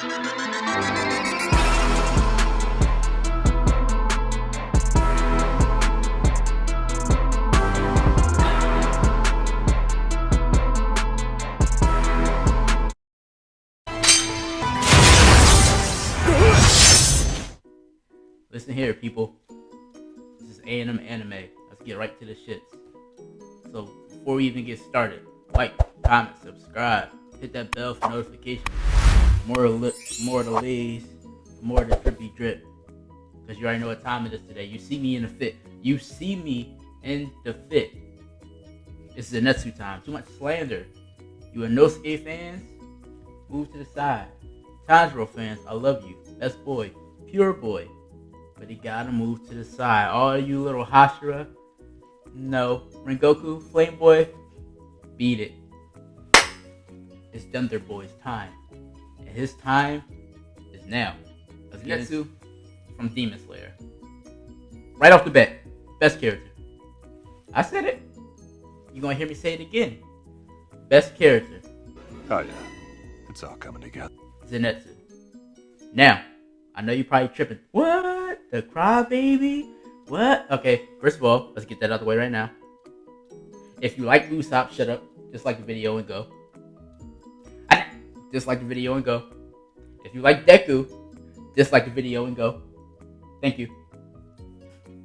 Listen here, people. This is A&M Anime. Let's get right to the shits. So, before we even get started, like, comment, subscribe, hit that bell for notifications. More of the lays, more of the drippy drip. Because you already know what time it is today. You see me in the fit. It's Zenitsu time. Too much slander. You Inosuke fans? Move to the side. Tanjiro fans, I love you. Best boy. Pure boy. But he gotta move to the side. All you little Hashira, no. Rengoku, Flame Boy, beat it. It's Thunder Boy's time. And his time is now. Zenitsu from Demon Slayer. Right off the bat, best character. I said it. You're gonna hear me say it again. Best character. Oh yeah, it's all coming together. Zenitsu. Now, I know you're probably tripping. What? The crybaby? What? Okay, first of all, let's get that out of the way right now. If you like Usopp, shut up. Dislike the video and go. Dislike the video and go. If you like Deku, dislike the video and go. Thank you.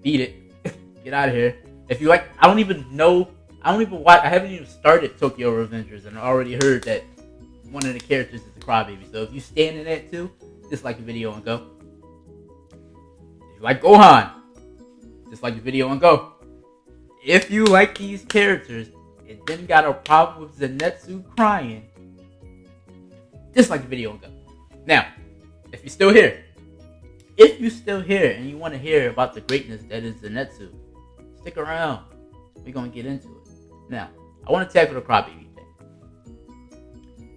Beat it. Get out of here. If you like, I don't even watch. I haven't even started Tokyo Revengers and I already heard that one of the characters is the crybaby. So if you stand in that too, dislike the video and go. If you like Gohan, dislike the video and go. If you like these characters and then got a problem with Zenitsu crying, dislike the video and go. Now, if you're still here and you want to hear about the greatness that is Zenitsu, stick around. We're going to get into it. Now, I want to tackle the crybaby thing.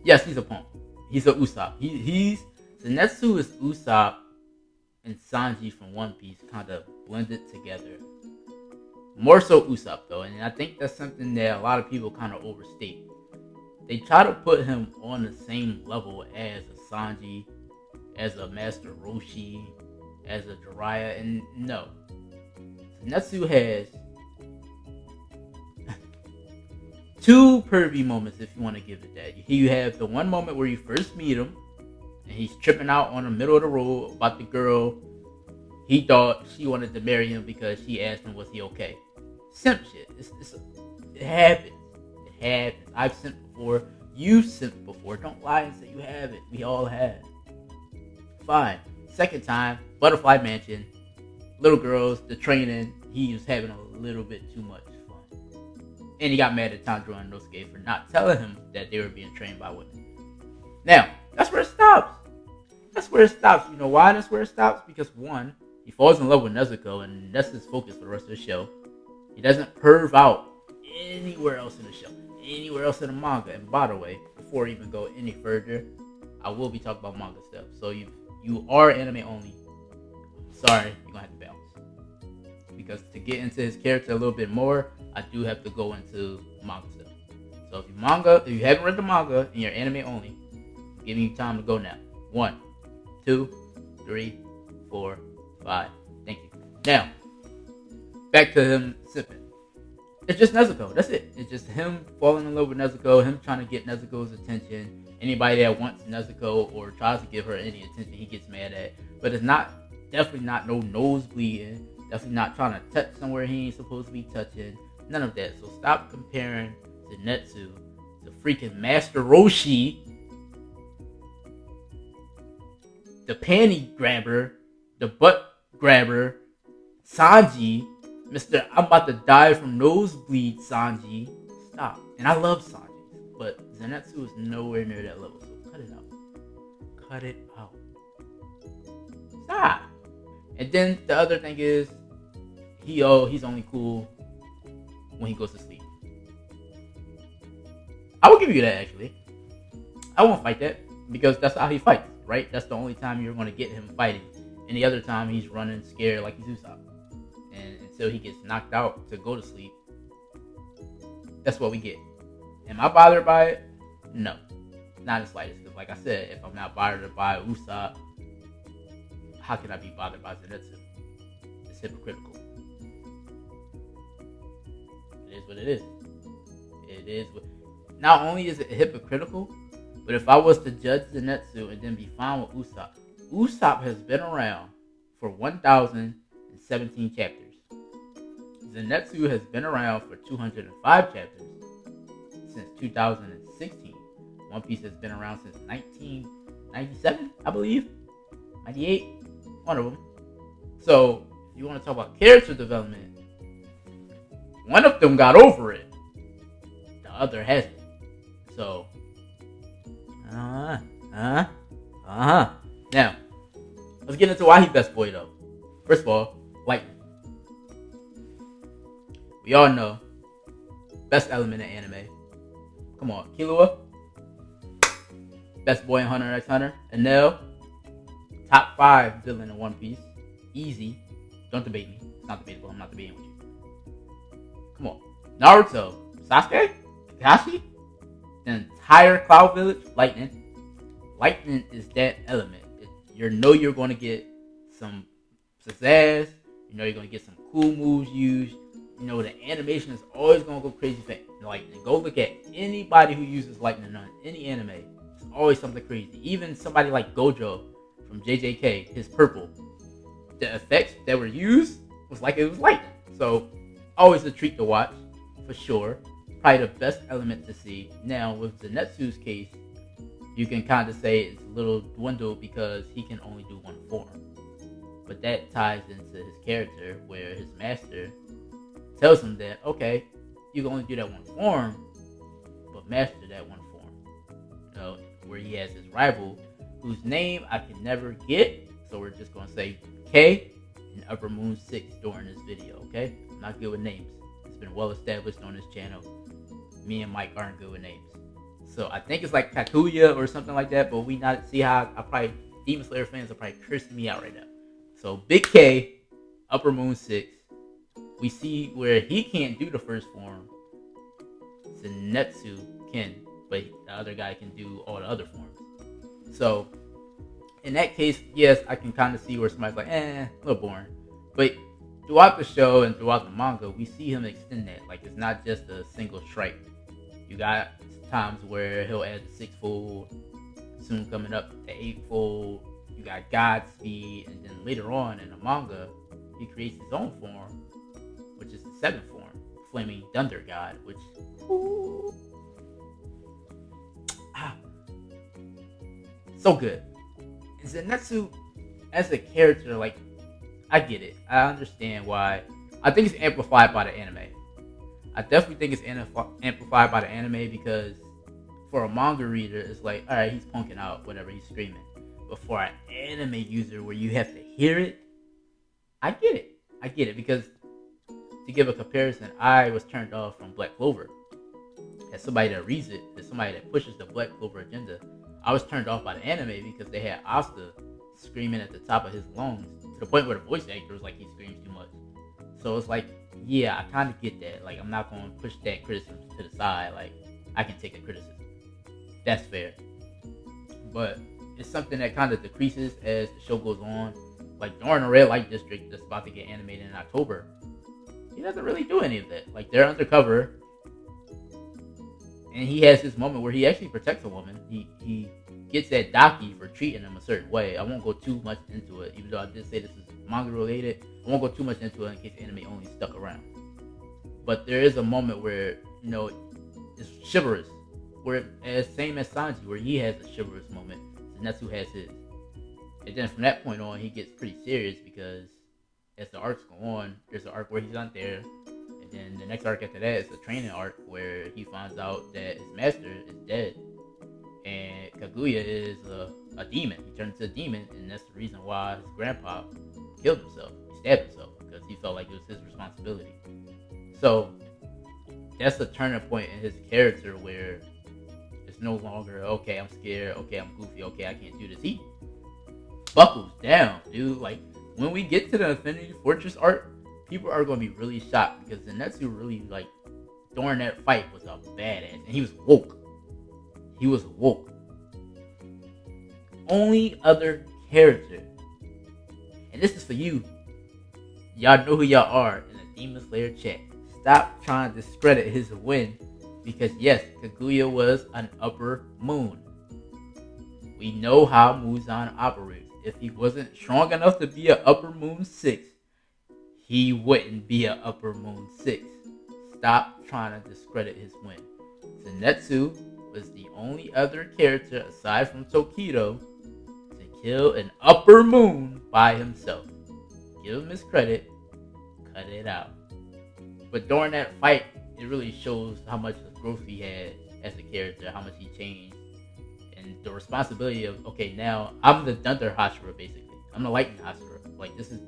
Yes, he's a punk. He's a Usopp. Zenitsu is Usopp and Sanji from One Piece kind of blended together. More so Usopp though, and I think that's something that a lot of people kind of overstate. They try to put him on the same level as a Sanji, as a Master Roshi, as a Jiraiya, and no. Zenitsu has two pervy moments, if you want to give it that. You have the one moment where you first meet him, and he's tripping out on the middle of the road about the girl. He thought she wanted to marry him because she asked him, was he okay? Simp shit. It happens. It happens. I've simped before. You've simped before. Don't lie and say you haven't. We all have. Fine. Second time, Butterfly Mansion. Little girls, the training. He was having a little bit too much fun. And he got mad at Tanjiro and Inosuke for not telling him that they were being trained by women. Now, that's where it stops. That's where it stops. You know why that's where it stops? Because one, he falls in love with Nezuko, and that's his focus for the rest of the show. He doesn't perv out anywhere else in the show, anywhere else in the manga. And by the way, before I even go any further, I will be talking about manga stuff. So you are anime only. Sorry, you're gonna have to bounce. Because to get into his character a little bit more, I do have to go into manga stuff. So if you haven't read the manga and you're anime only, I'm giving you time to go now. 1, 2, 3, 4, 5. Thank you. Now, back to him sipping. It's just Nezuko. That's it. It's just him falling in love with Nezuko, him trying to get Nezuko's attention. Anybody that wants Nezuko or tries to give her any attention, he gets mad at. But it's definitely not no nose bleeding. Definitely not trying to touch somewhere he ain't supposed to be touching. None of that. So stop comparing Zenitsu to freaking Master Roshi, the panty grabber, the butt grabber, Sanji, Mr. I'm about to die from nosebleed Sanji. Stop. And I love Sanji, but Zenitsu is nowhere near that level, so cut it out. Cut it out. Stop. And then the other thing is, he's only cool when he goes to sleep. I will give you that, actually. I won't fight that, because that's how he fights, right? That's the only time you're going to get him fighting. Any other time, he's running scared like he's Usopp. And until he gets knocked out to go to sleep, that's what we get. Am I bothered by it? No. Not the slightest. Because like I said, if I'm not bothered by Usopp, how can I be bothered by Zenitsu? It's hypocritical. It is what it is. It is what. Not only is it hypocritical, but if I was to judge Zenitsu and then be fine with Usopp, Usopp has been around for 1,017 chapters. Zenitsu has been around for 205 chapters since 2016. One Piece has been around since 1997, I believe. 98, one of them. So, if you want to talk about character development, one of them got over it. The other hasn't. So, Now, let's get into why he's best boy though. First of all, lightning. We all know, best element in anime. Come on, Killua, best boy in Hunter x Hunter. Enel, top 5 villain in One Piece. Easy. Don't debate me. It's not debatable. I'm not debating with you. Come on. Naruto, Sasuke, Kakashi, the entire Cloud Village, lightning. Lightning is that element. You're going to get some pizzazz. You know you're going to get some cool moves used. You know the animation is always going to go crazy fast. Lightning. Go look at anybody who uses lightning on any anime. It's always something crazy. Even somebody like Gojo from JJK, his purple. The effects that were used was like it was lightning. So always a treat to watch, for sure. Probably the best element to see. Now with Zenitsu's case, you can kind of say it's a little dwindled because he can only do one form. But that ties into his character where his master tells him that, okay, you can only do that one form, but master that one form. You know, where he has his rival, whose name I can never get, so we're just going to say K and Upper Moon 6 during this video, okay? I'm not good with names. It's been well established on this channel. Me and Mike aren't good with names. So I think it's like Kakuya or something like that, but we not see how I probably Demon Slayer fans are probably cursing me out right now. So Big K, Upper Moon 6. We see where he can't do the first form. Zenitsu can, but the other guy can do all the other forms. So in that case, yes, I can kind of see where somebody's like, a little boring. But throughout the show and throughout the manga, we see him extend that. Like it's not just a single strike. You got times where he'll add the 6-fold, soon coming up to 8-fold. You got Godspeed, and then later on in the manga, he creates his own form, which is the 7th form, Flaming Thunder God, which so good. And Zenitsu as a character, like I get it. I understand why. I think it's amplified by the anime. I definitely think it's amplified by the anime because for a manga reader, it's like, alright, he's punking out, whatever, he's screaming. But for an anime user where you have to hear it, I get it. I get it because to give a comparison, I was turned off from Black Clover. As somebody that reads it, as somebody that pushes the Black Clover agenda, I was turned off by the anime because they had Asta screaming at the top of his lungs to the point where the voice actor was like, he screams too much. So it's like, yeah, I kind of get that. Like, I'm not going to push that criticism to the side. Like, I can take a criticism. That's fair. But it's something that kind of decreases as the show goes on. Like, during the Red Light District that's about to get animated in October, he doesn't really do any of that. Like, they're undercover. And he has this moment where he actually protects a woman. He gets at Daki for treating him a certain way. I won't go too much into it, even though I did say this is manga related. I won't go too much into it in case the anime only stuck around. But there is a moment where, you know, it's chivalrous. Where, as same as Sanji, where he has a chivalrous moment, Zenitsu has his. And then from that point on, he gets pretty serious because as the arcs go on, there's an arc where he's not there. And then the next arc after that is the training arc where he finds out that his master is dead. And Kaguya is a demon. He turned into a demon, and that's the reason why his grandpa killed himself. He stabbed himself because he felt like it was his responsibility. So that's a turning point in his character where it's no longer, okay, I'm scared, okay, I'm goofy, okay, I can't do this. He buckles down, dude. Like, when we get to the Infinity Fortress arc, people are going to be really shocked because Zenitsu really, like, during that fight was a badass. And he was woke. He was woke. only other character, and this is for you. Y'all know who y'all are in the Demon Slayer chat. Stop trying to discredit his win, because yes, Kaguya was an upper moon. We know how Muzan operates. If he wasn't strong enough to be an upper moon 6, he wouldn't be an upper moon 6. Stop trying to discredit his win. Zenitsu was the only other character aside from Tokido to kill an upper moon by himself. Give him his credit, cut it out. But during that fight, it really shows how much growth he had as a character, how much he changed, and the responsibility of, okay, now I'm the Thunder Hashira, basically. I'm the Lightning Hashira. Like, this is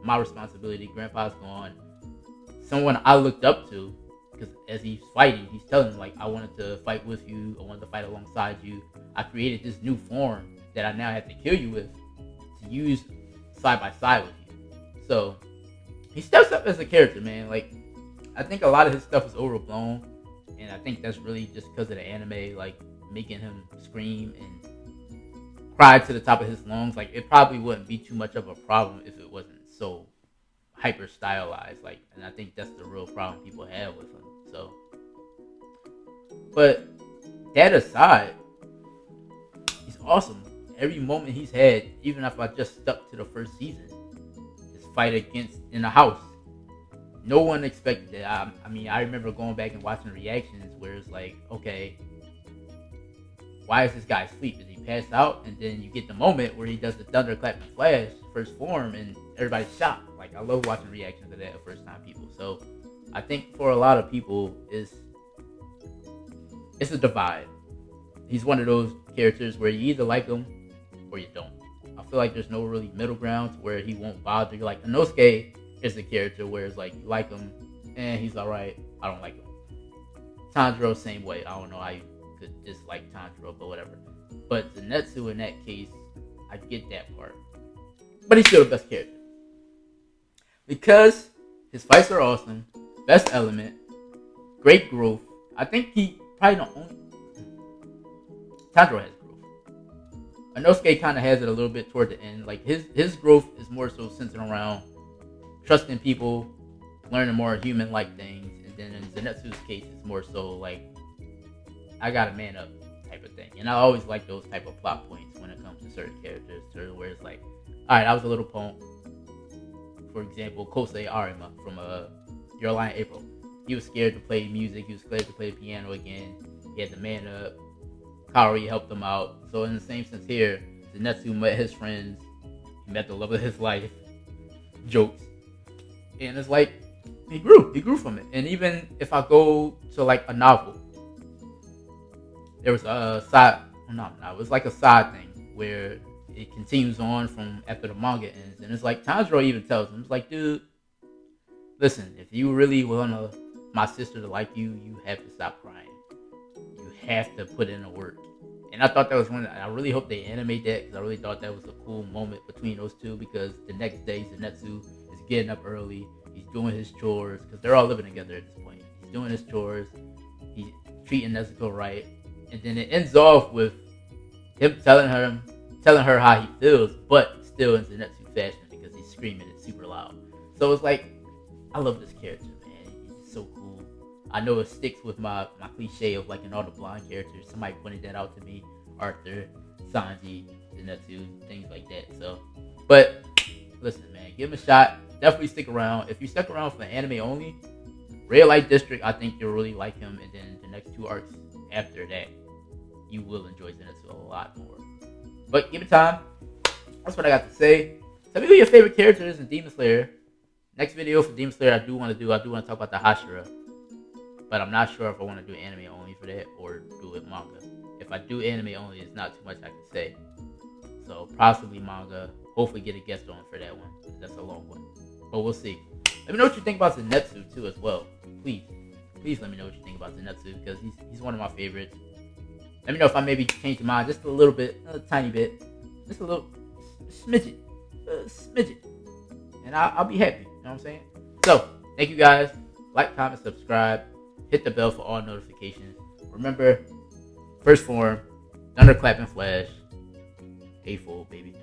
my responsibility. Grandpa's gone. Someone I looked up to, because as he's fighting, he's telling him, like, I wanted to fight with you. I wanted to fight alongside you. I created this new form that I now have to kill you with to use side by side with you. So he steps up as a character, man. Like, I think a lot of his stuff is overblown, and I think that's really just because of the anime, like, making him scream and cry to the top of his lungs. Like, it probably wouldn't be too much of a problem if it wasn't so hyper stylized. Like, and I think that's the real problem people have with him. So, but that aside, he's awesome. Every moment he's had, even if I just stuck to the first season, this fight against in the house, no one expected it. I mean, I remember going back and watching reactions where it's like, okay, why is this guy asleep? Is he passed out? And then you get the moment where he does the thunderclap and flash first form, and everybody's shocked. Like, I love watching reactions to that at first time people. So I think for a lot of people, it's a divide. He's one of those characters where you either like him or you don't. I feel like there's no really middle ground to where he won't bother you. Like, Inosuke is a character where it's like, you like him, and he's alright. I don't like him. Tanjiro, same way. I don't know how you could dislike Tanjiro, but whatever. But Zenitsu, in that case, I get that part. But he's still the best character. Because his fights are awesome, best element, great growth. I think he probably the only... Tanjiro has growth. Inosuke kind of has it a little bit toward the end. Like, his growth is more so centered around trusting people, learning more human-like things. And then in Zenitsu's case, it's more so like, I gotta man up type of thing. And I always like those type of plot points when it comes to certain characters, where it's like, alright, I was a little punk. For example, Kosei Arima from Your Lie in April. He was scared to play music. He was scared to play the piano again. He had to man up. Kaori helped him out. So in the same sense here, Zenitsu met his friends. He met the love of his life. Jokes. And it's like, he grew from it. And even if I go to like a novel, there was a side, it was like a side thing where it continues on from after the manga ends. And it's like, Tanjiro even tells him, it's like, dude, listen, if you really want my sister to like you, you have to stop crying. You have to put in the work. And I thought that was I really hope they animate that, because I really thought that was a cool moment between those two, because the next day Zenitsu is getting up early. He's doing his chores, because they're all living together at this point. He's doing his chores. He's treating Nezuko right. And then it ends off with him telling her how he feels, but still in Zenitsu fashion, because he's screaming it super loud. So it's like, I love this character, man. He's so cool. I know it sticks with my cliche of like in all the blonde characters. Somebody pointed that out to me. Arthur, Sanji, Zenitsu, things like that. So, but listen, man, give him a shot. Definitely stick around. If you stuck around for the anime only, Red Light District, I think you'll really like him. And then the next 2 arcs after that, you will enjoy Zenitsu a lot more. But give it time. That's what I got to say. Tell me who your favorite character is in Demon Slayer. Next video for Demon Slayer I do want to talk about the Hashira. But I'm not sure if I want to do anime only for that or do it manga. If I do anime only, it's not too much I can say. So possibly manga. Hopefully get a guest on for that one. That's a long one. But we'll see. Let me know what you think about Zenitsu too as well. Please let me know what you think about Zenitsu, because he's one of my favorites. Let me know if I maybe change your mind just a little bit, a tiny bit, just a little smidget, and I'll be happy. You know what I'm saying? So thank you guys. Like, comment, subscribe, hit the bell for all notifications. Remember, first form, thunderclap and flash. A-fold, baby.